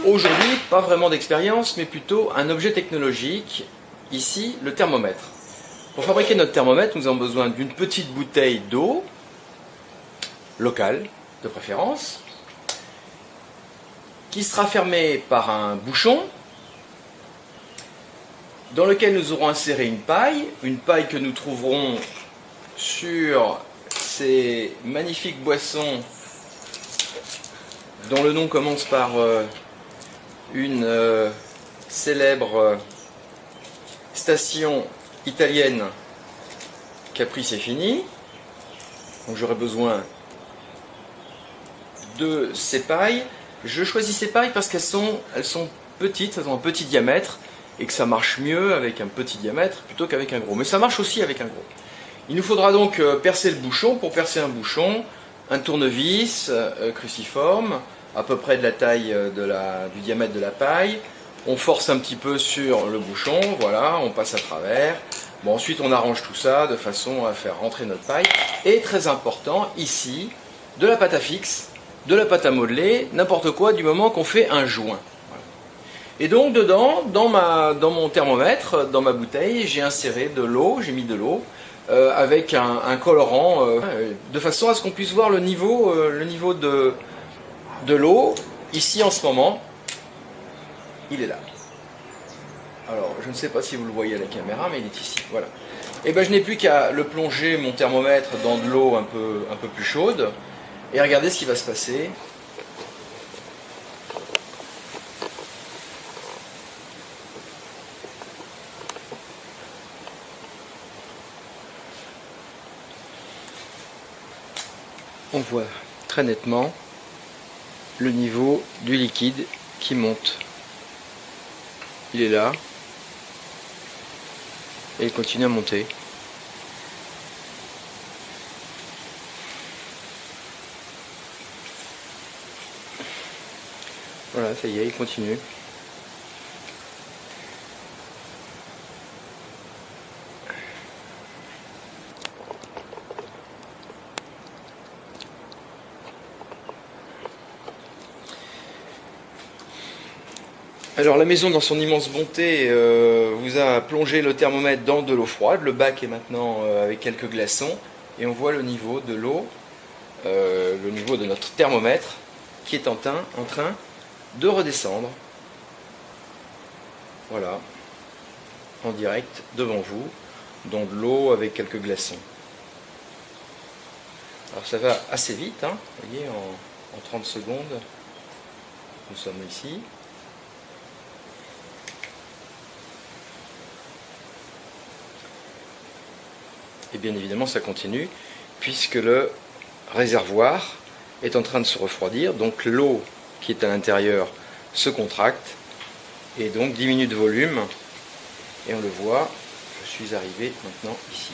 aujourd'hui, pas vraiment d'expérience, mais plutôt un objet technologique, ici le thermomètre. Pour fabriquer notre thermomètre, nous avons besoin d'une petite bouteille d'eau, locale de préférence, qui sera fermée par un bouchon, dans lequel nous aurons inséré une paille que nous trouverons sur ces magnifiques boissons dont le nom commence par une célèbre station italienne, Capri c'est fini. Donc j'aurai besoin de ces pailles. Je choisis ces pailles parce qu'elles sont petites, elles ont un petit diamètre et que ça marche mieux avec un petit diamètre plutôt qu'avec un gros. Mais ça marche aussi avec un gros. Il nous faudra donc percer le bouchon. Pour percer un bouchon, un tournevis cruciforme, à peu près de la taille du diamètre de la paille. On force un petit peu sur le bouchon, voilà, on passe à travers. Bon, ensuite on arrange tout ça de façon à faire rentrer notre paille. Et très important, ici, de la pâte à fixe, de la pâte à modeler, n'importe quoi du moment qu'on fait un joint. Voilà. Et donc dedans, dans mon thermomètre, dans ma bouteille, j'ai inséré de l'eau, j'ai mis de l'eau, avec un colorant, de façon à ce qu'on puisse voir le niveau de l'eau. Ici en ce moment, il est là. Alors, je ne sais pas si vous le voyez à la caméra, mais il est ici. Voilà. Et ben, je n'ai plus qu'à le plonger, mon thermomètre, dans de l'eau un peu plus chaude. Et regardez ce qui va se passer. On voit très nettement le niveau du liquide qui monte. Il est là. Et il continue à monter. Voilà, ça y est, il continue. Alors la maison, dans son immense bonté, vous a plongé le thermomètre dans de l'eau froide. Le bac est maintenant avec quelques glaçons. Et on voit le niveau de l'eau, le niveau de notre thermomètre, qui est en train de redescendre. Voilà, en direct devant vous, dans de l'eau avec quelques glaçons. Alors ça va assez vite, hein, vous voyez, en 30 secondes, nous sommes ici. Et bien évidemment ça continue, puisque le réservoir est en train de se refroidir, donc l'eau qui est à l'intérieur se contracte, et donc diminue de volume, et on le voit, je suis arrivé maintenant ici.